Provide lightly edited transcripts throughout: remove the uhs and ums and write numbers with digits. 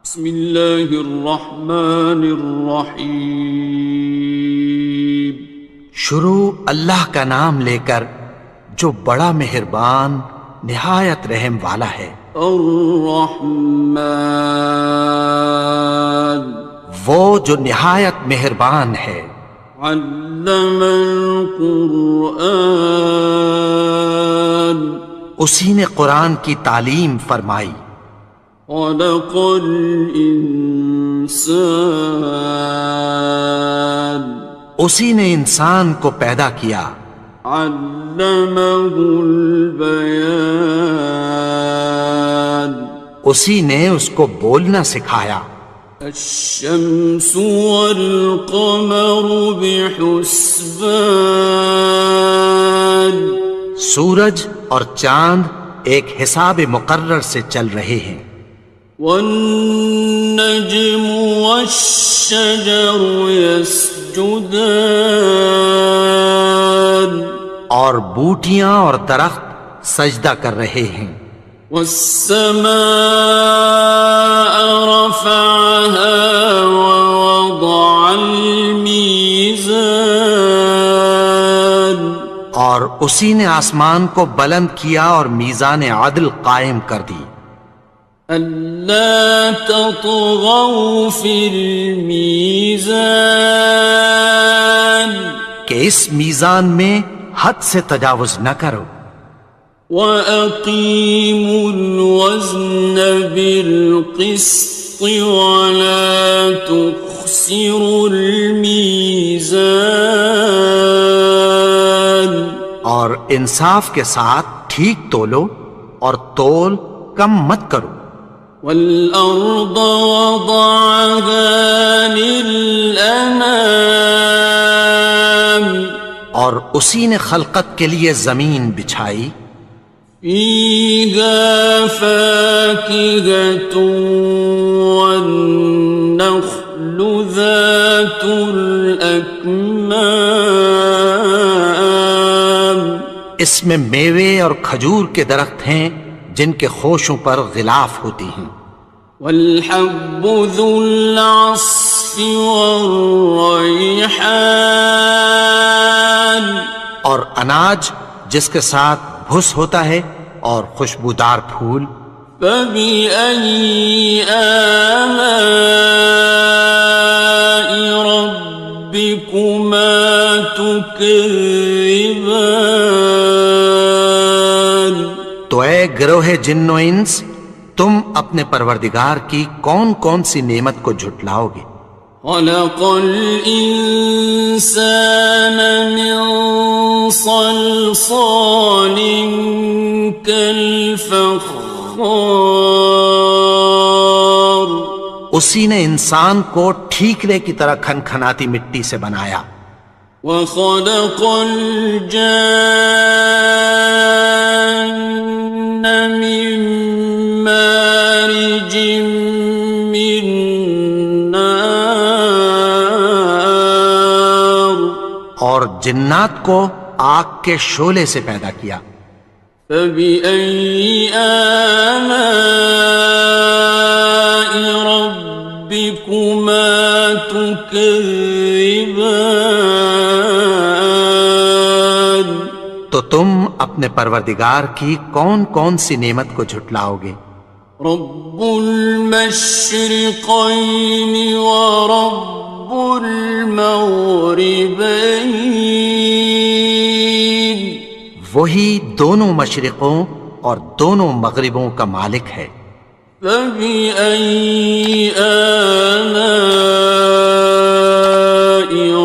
بسم اللہ الرحمن الرحیم۔ شروع اللہ کا نام لے کر جو بڑا مہربان نہایت رحم والا ہے۔ الرحمن، وہ جو نہایت مہربان ہے۔ علم القرآن، اسی نے قرآن کی تعلیم فرمائی۔ خلق الانسان، اسی نے انسان کو پیدا کیا۔ علمہ البیان، اسی نے اس کو بولنا سکھایا۔ الشمس والقمر بحسبان، سورج اور چاند ایک حساب مقرر سے چل رہے ہیں۔ والنجم والشجر يسجدان، اور بوٹیاں اور درخت سجدہ کر رہے ہیں۔ والسماء رفعها ووضع الميزان، اور اسی نے آسمان کو بلند کیا اور میزان عدل قائم کر دی۔ ألا تطغوا في الميزان، کہ اس میزان میں حد سے تجاوز نہ کرو۔ وَأَقِيمُوا الْوَزْنَ بِالْقِسْطِ وَلَا تُخْسِرُوا الْمِيزَانَ، اور انصاف کے ساتھ ٹھیک تولو اور تول کم مت کرو۔ وَالْأَرْضَ وَضَعَهَا لِلْأَنَامِ، اور اسی نے خلقت کے لیے زمین بچھائی۔ فِيهَا فَاكِهَةٌ وَالنَّخْلُ ذَاتُ الْأَكْمَامِ، اس میں میوے اور کھجور کے درخت ہیں جن کے خوشوں پر غلاف ہوتی ہیں۔ وَالْحَبُّ ذُو الْعَصْفِ وَالرَّيْحَانِ، اور اناج جس کے ساتھ بھس ہوتا ہے اور خوشبودار پھول۔ فَبِأَيِّ آلَاءِ رَبِّكُمَا تُكَذِّبَانِ، تو اے گروہ جن و انس، تم اپنے پروردگار کی کون کون سی نعمت کو جھٹلاؤ گے؟ خَلَقَ الْإِنسَانَ مِنْ صَلْصَالٍ كَالْفَخَّارِ، اسی نے انسان کو ٹھیکرے کی طرح کھنکھناتی مٹی سے بنایا۔ وَخَلَقَ الْجَانَّ مِن مَّارِجٍ مِّن نَّارٍ، اور جنات کو آگ کے شعلے سے پیدا کیا۔ فَبِأَيِّ آلَاءِ رَبِّكُمَا تُكَذِّبَانِ، تو تم اپنے پروردگار کی کون کون سی نعمت کو جھٹلاؤ گے؟ رب المشرقین ورب المغربین، وہی دونوں مشرقوں اور دونوں مغربوں کا مالک ہے۔ فَبِأَيِّ آلَاءِ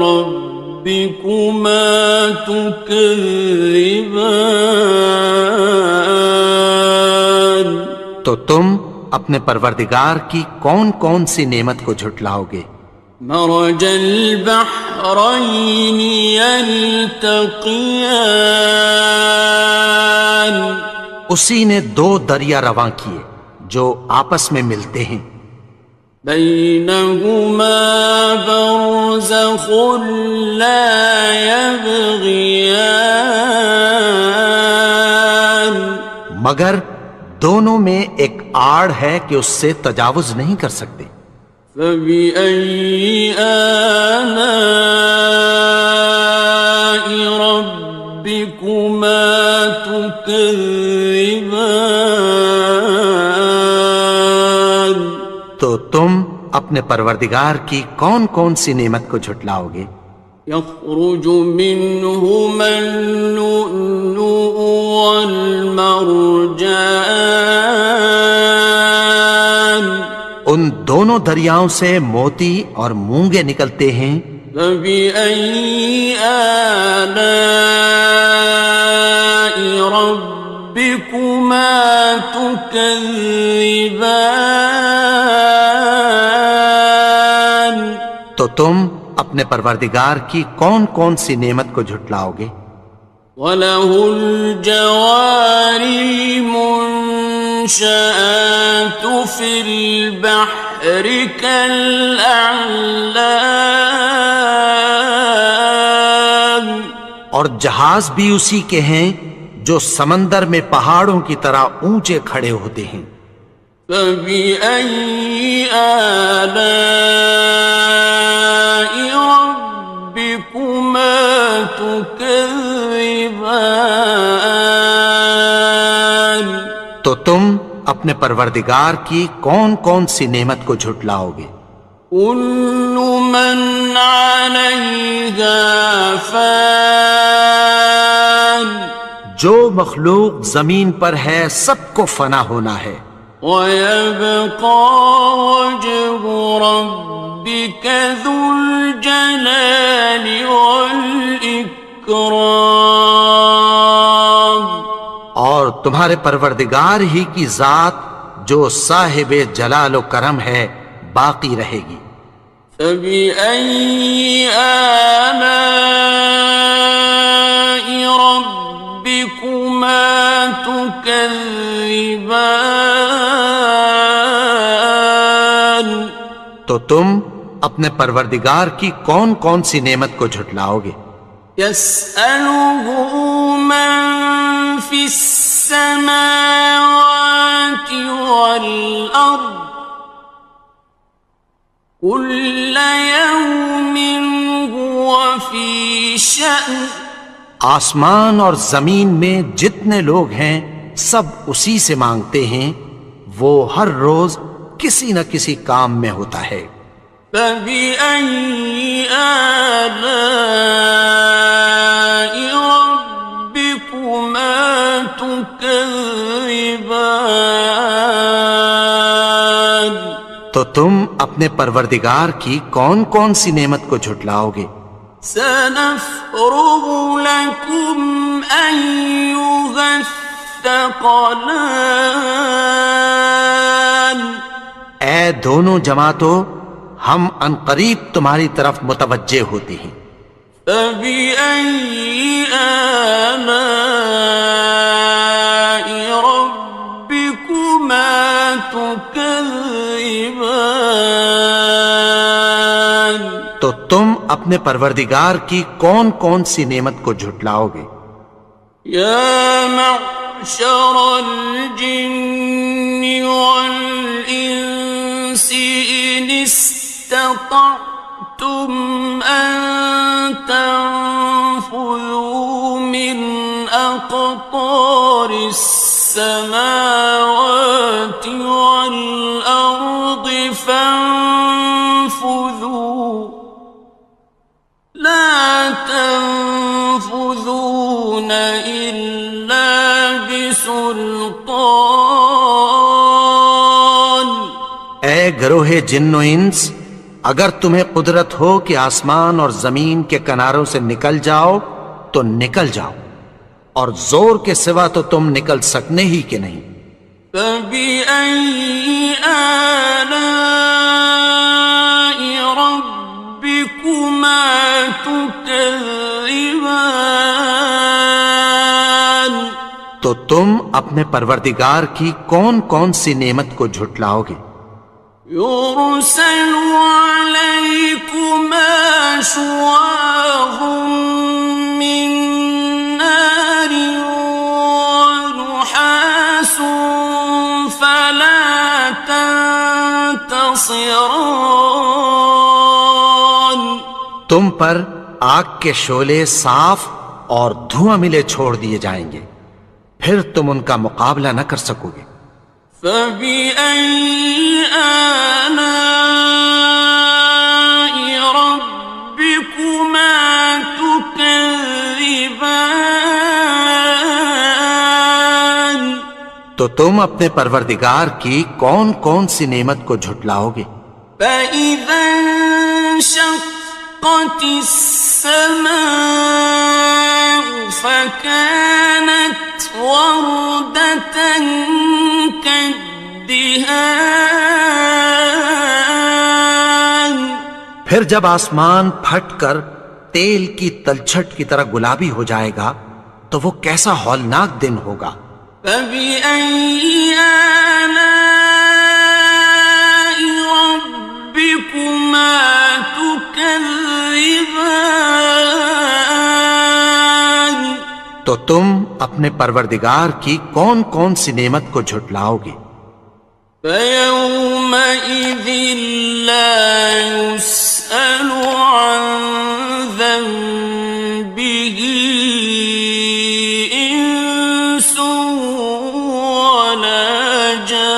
رَبِّكُمَا تُكَذِّبَانِ، تو تم اپنے پروردگار کی کون کون سی نعمت کو جھٹلاؤ گے؟ مرج البحرین یلتقیان، اسی نے دو دریا رواں کیے جو آپس میں ملتے ہیں۔ بینہما برزخ لا یبغیان، مگر دونوں میں ایک آڑ ہے کہ اس سے تجاوز نہیں کر سکتے۔ فبأي آلاء ربكما تكذبان؟ تو تم اپنے پروردگار کی کون کون سی نعمت کو جھٹلاؤ گے؟ يخرج منهما اللؤلؤ والمرجان، ان دونوں دریاؤں سے موتی اور مونگے نکلتے ہیں۔ فبأي آلاء ربكما تكذبان؟ تو تم اپنے پروردگار کی کون کون سی نعمت کو جھٹلاؤ گے؟ وَلَهُ الْجَوَارِ الْمُنشَآتُ فِي الْبَحْرِ كَالْأَعْلَامِ، اور جہاز بھی اسی کے ہیں جو سمندر میں پہاڑوں کی طرح اونچے کھڑے ہوتے ہیں۔ فَبِأَيِّ آلَاءِ رَبِّكُمَا تُكَذِّبَانِ؟ تو تم اپنے پروردگار کی کون کون سی نعمت کو جھٹلاؤ گے؟ كُلُّ مَنْ عَلَيْهَا فَانٍ، جو مخلوق زمین پر ہے سب کو فنا ہونا ہے۔ وَيَبْقَى وَجْهُ رَبِّكَ ذُو الْجَلَالِ وَالْإِكْرَامِ، اور تمہارے پروردگار ہی کی ذات جو صاحب جلال و کرم ہے باقی رہے گی۔ فَبِأَيِّ آلَاءِ رَبِّكُمَا تُكَذِّبَانِ؟ تو تم اپنے پروردگار کی کون کون سی نعمت کو جھٹلاؤ گے؟ يَسْأَلُهُ مَن فِي السَّمَاوَاتِ وَالْأَرْضِ كُلَّ يَوْمٍ هُوَ فِي شَأْنٍ، آسمان اور زمین میں جتنے لوگ ہیں سب اسی سے مانگتے ہیں، وہ ہر روز کسی نہ کسی کام میں ہوتا ہے۔ فَبِأَيِّ آلَاءِ رَبِّكُمَا تُكَذِّبَانِ؟ تو تم اپنے پروردگار کی کون کون سی نعمت کو جھٹلاؤ گے؟ سَنَفْرُغُ لَكُمْ أَيُّهَ الثَّقَلَانِ، اے دونوں جماعتوں، ہم عنقریب تمہاری طرف متوجہ ہوتے ہیں۔ فَبِأَيِّ آلَاءِ رَبِّكُمَا تُكَذِّبَانِ؟ تو تم اپنے پروردگار کی کون کون سی نعمت کو جھٹلاؤ گے؟ يَا مَعْشَرَ الْجِنِّ وَالْإِنسِ إِنِ اسْتَطَعْتُمْ أَن تَنفُذُوا مِنْ أَقْطَارِ السَّمَاوَاتِ وَالْأَرْضِ فَانفُذُوا لَا تَنفُذُونَ إِلَّا بِسُلْطَانٍ۔ اے گروہ جن و انس، اگر تمہیں قدرت ہو کہ آسمان اور زمین کے کناروں سے نکل جاؤ تو نکل جاؤ، اور زور کے سوا تو تم نکل سکنے ہی کہ نہیں۔ فَبِأَيِّ آلَاءِ رَبِّكُمَا تُكَذِّبَانِ؟ تو تم اپنے پروردگار کی کون کون سی نعمت کو جھٹلاؤ گے؟ يُرْسَلُ عَلَيْكُمَا شُوَاظٌ مِّن نَّارٍ وَنُحَاسٌ خاصران. تم پر آگ کے شعلے صاف اور دھواں ملے چھوڑ دیے جائیں گے، پھر تم ان کا مقابلہ نہ کر سکو گے۔ فبأي آلاء ربكما تكذبان. تو تم اپنے پروردگار کی کون کون سی نعمت کو جھٹلاؤ گے؟ فإذا انشقت السماء فكانت وردة كالدهان. پھر جب آسمان پھٹ کر تیل کی تلچھٹ کی طرح گلابی ہو جائے گا تو وہ کیسا ہولناک دن ہوگا۔ فبأي آلاء ربكما تكذبان. تو تم اپنے پروردگار کی کون کون سی نعمت کو جھٹلاؤ گے؟ فيومئذ لا يسأل عن ذنبه إنس ولا جان.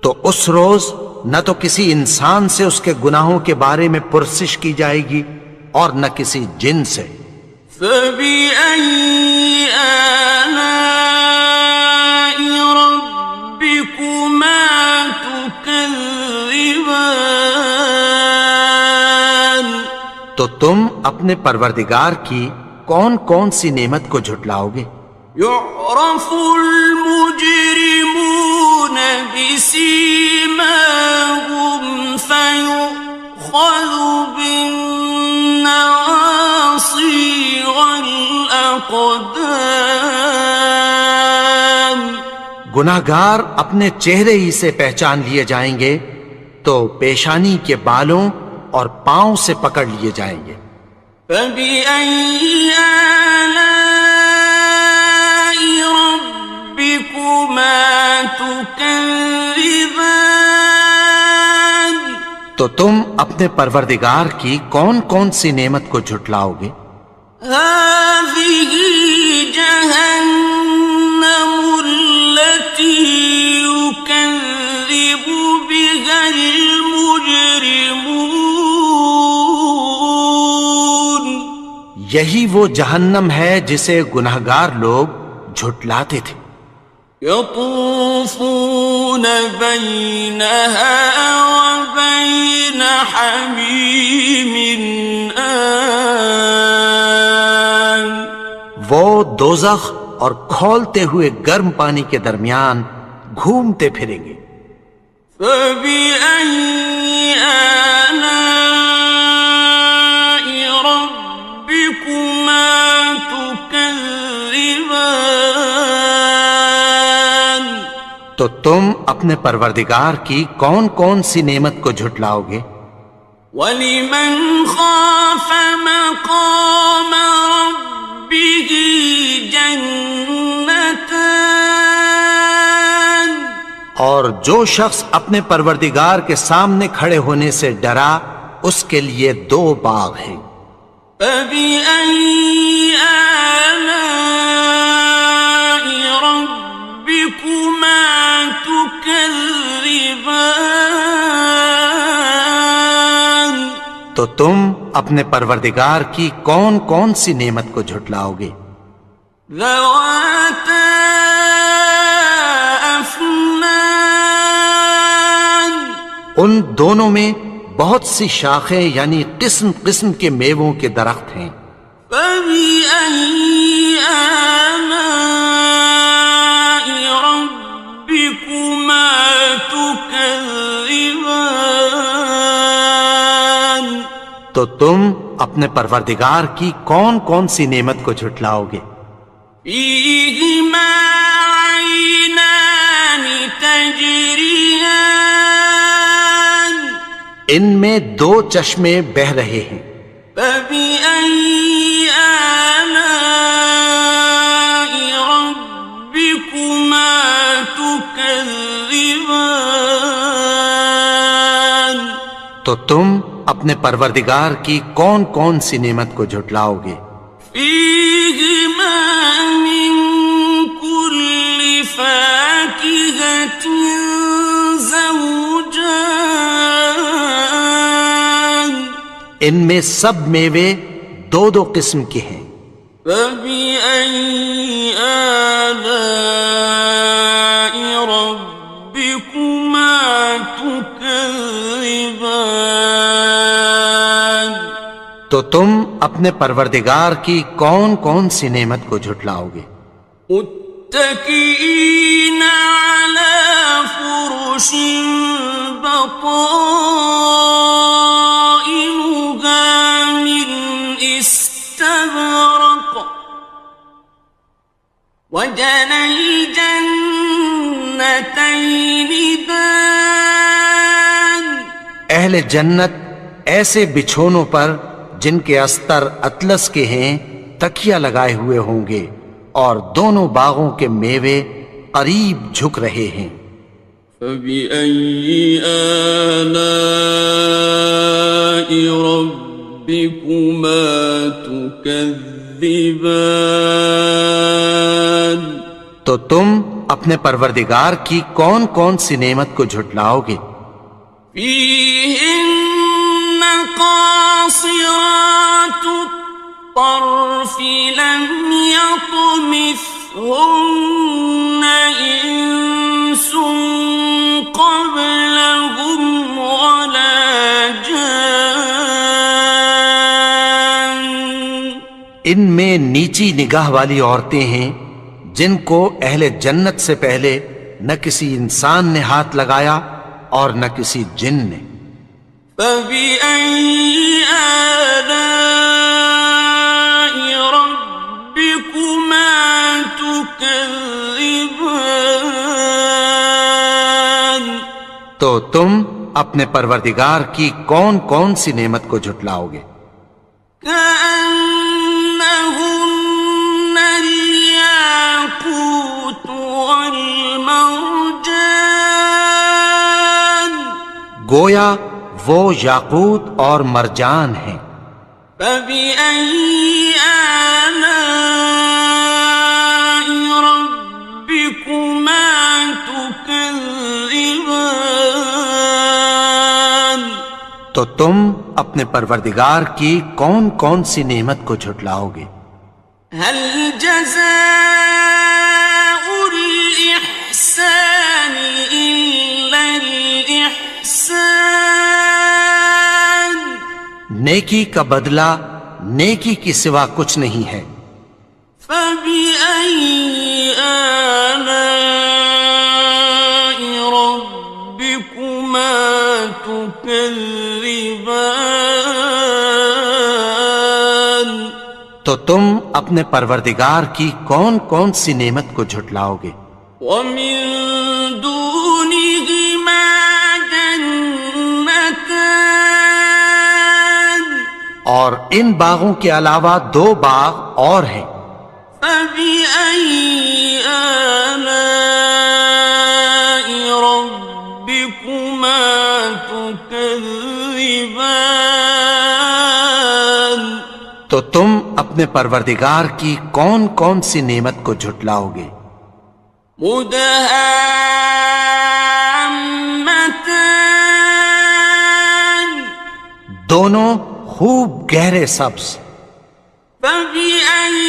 تو اس روز نہ تو کسی انسان سے اس کے گناہوں کے بارے میں پرسش کی جائے گی اور نہ کسی جن سے۔ فبأي آلاء ربكما تكذبان. تو تم اپنے پروردگار کی کون کون سی نعمت کو جھٹلاؤ گے؟ يعرف المجرمون بسيماهم فيؤخذ بالنواصي والأقدام. گناہگار اپنے چہرے ہی سے پہچان لیے جائیں گے تو پیشانی کے بالوں اور پاؤں سے پکڑ لیے جائیں گے۔ فبأي آلاء ربكما تكذبان. تو تم اپنے پروردگار کی کون کون سی نعمت کو جھٹلاؤ گے؟ هذه جهنم التي يكذب بها المجرمون. یہی وہ جہنم ہے جسے گناہگار لوگ جھٹلاتے تھے۔ يطوفون بينها وبين حميم آن. وہ دوزخ اور کھولتے ہوئے گرم پانی کے درمیان گھومتے پھریں گے۔ فبأي آلاء ربكما تكذبان. تو تم اپنے پروردگار کی کون کون سی نعمت کو جھٹلاؤ گے؟ وَلِمَنْ خَافَ مَقَامَ رَبِّهِ جَنَّتَانِ. اور جو شخص اپنے پروردگار کے سامنے کھڑے ہونے سے ڈرا اس کے لیے دو باغ ہیں۔ فَبِأَيِّ آلَاءِ رَبِّكُمَا تُكَذِّبَانِ. تو تم اپنے پروردگار کی کون کون سی نعمت کو جھٹلاؤ گے؟ ذَوَاتَا أَفْنَانٍ. ان دونوں میں بہت سی شاخیں یعنی قسم قسم کے میووں کے درخت ہیں۔ فَبِأَيِّ آلَاءِ رَبِّكُمَا تُكَذِّبَانِ. تو تم اپنے پروردگار کی کون کون سی نعمت کو جھٹلاؤ گے؟ فِيهِمَا عَيْنَانِ تَجْرِيَانِ. ان میں دو چشمے بہہ رہے ہیں۔ فَبِأَيِّ آلَاءِ رَبِّكُمَا تُكَذِّبَانِ. تكذبان تو تم اپنے پروردگار کی کون کون سی نعمت کو جھٹلاؤ گے؟ فيهما من كل فاكهة زوجان ان میں سب میوے دو دو قسم کے ہیں۔ فبأي آلاء ربكما تكذبان تو تم اپنے پروردگار کی کون کون سی نعمت کو جھٹلاؤ گے؟ متكئين على فرش بطائنها من استبرق وجنى الجنتين دان اہل جنت ایسے بچھونوں پر جن کے استر اطلس کے ہیں تکیہ لگائے ہوئے ہوں گے، اور دونوں باغوں کے میوے قریب جھک رہے ہیں۔ فبأي آلاء ربكما تكذبان تو تم اپنے پروردگار کی کون کون سی نعمت کو جھٹلاؤ گے؟ فيهن قاصرات الطرف لم يطمثهن إنس قبلهم ولا جان ان میں نیچی نگاہ والی عورتیں ہیں جن کو اہل جنت سے پہلے نہ کسی انسان نے ہاتھ لگایا اور نہ کسی جن نے۔ فبأي آلاء ربكما تكذبان تو تم اپنے پروردگار کی کون کون سی نعمت کو جھٹلاؤ گے؟ كأنهن الياقوت والمرجان گویا وہ یاقوت اور مرجان ہیں۔ فبأي آلاء ربكما تكذبان تو تم اپنے پروردگار کی کون کون سی نعمت کو جھٹلاؤ گے؟ هل جزاء الإحسان إلا الإحسان نیکی کا بدلہ نیکی کی سوا کچھ نہیں ہے۔ فبأي آلاء ربكما تكذبان تو تم اپنے پروردگار کی کون کون سی نعمت کو جھٹلاؤ گے؟ ومن دونهما جنتان اور ان باغوں کے علاوہ دو باغ اور ہیں۔ فبأي آلاء ربكما تكذبان تو تم اپنے پروردگار کی کون کون سی نعمت کو جھٹلاؤ گے؟ مدهامتان دونوں خوب گہرے سبز۔ فبأي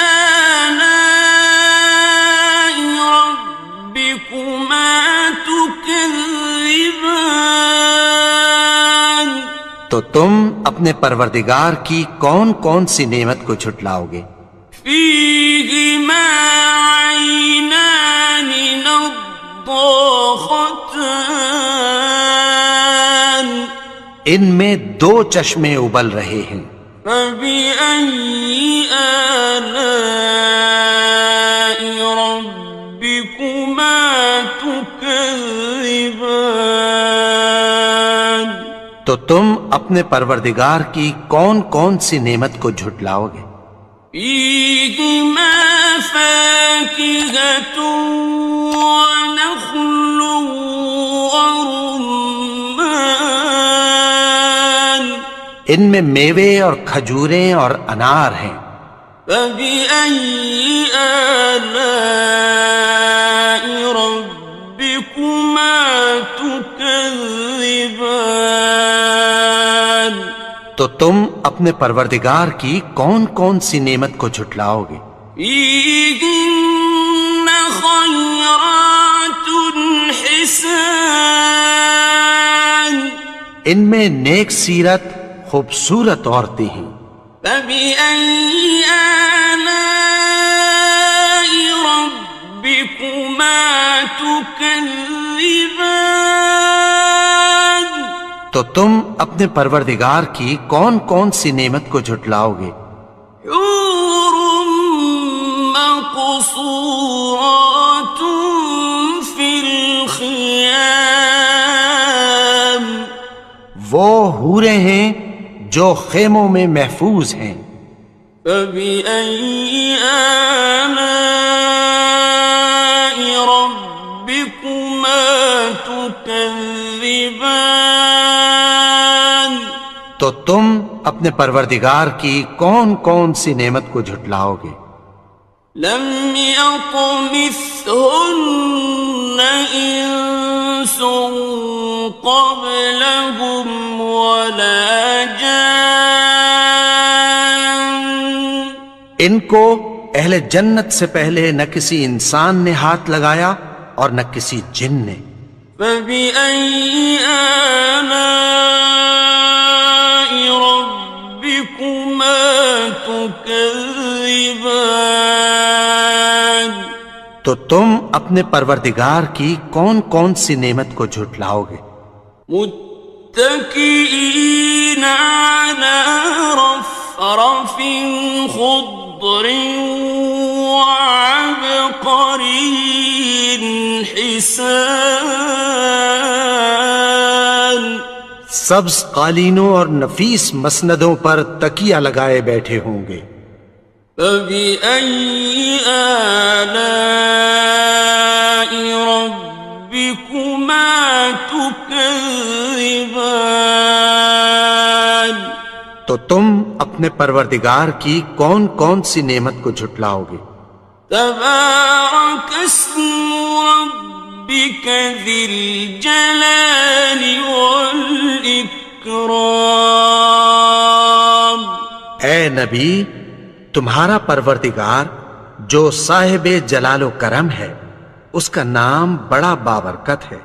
آلاء ربكما تكذبان تو تم اپنے پروردگار کی کون کون سی نعمت کو جھٹلاؤ گے؟ فيهما عينان نضاختان ان میں دو چشمے ابل رہے ہیں۔ فبأي آلاء ربكما تكذبان تو تم اپنے پروردگار کی کون کون سی نعمت کو جھٹلاؤ گے؟ فيهما فاكهة ونخل ورمان ان میں میوے اور کھجوریں اور انار ہیں. فبأي آلاء ربكما تكذبان تو تم اپنے پروردگار کی کون کون سی نعمت کو جھٹلاؤ گے؟ فيهن خيرات حسان ان میں نیک سیرت خوبصورت عورتیں ہیں. فبأي آلاء ربكما تكذبان تو تم اپنے پروردگار کی کون کون سی نعمت کو جھٹلاؤ گے؟ حور مقصورات في الخيام وہ حوریں ہیں جو خیموں میں محفوظ ہیں. فبأي آلاء ربكما تكذبان تو تم اپنے پروردگار کی کون کون سی نعمت کو جھٹلاؤ گے؟ لم يطمثهن إنس قبلهم ولا جان ان کو اہل جنت سے پہلے نہ کسی انسان نے ہاتھ لگایا اور نہ کسی جن نے. فبأي آلاء ربكما تكذبان تو تم اپنے پروردگار کی کون کون سی نعمت کو جھٹلاؤ گے؟ متكئين على رفرف خضر وعبقري حسان سبز قالینوں اور نفیس مسندوں پر تکیہ لگائے بیٹھے ہوں گے. فبأي آلاء ربكما تكذبان تو تم اپنے پروردگار کی کون کون سی نعمت کو جھٹلاؤ گے؟ تبارك اسم ربك ذي الجلال والإكرام اے نبی، تمہارا پروردگار جو صاحب جلال و کرم ہے، اس کا نام بڑا بابرکت ہے.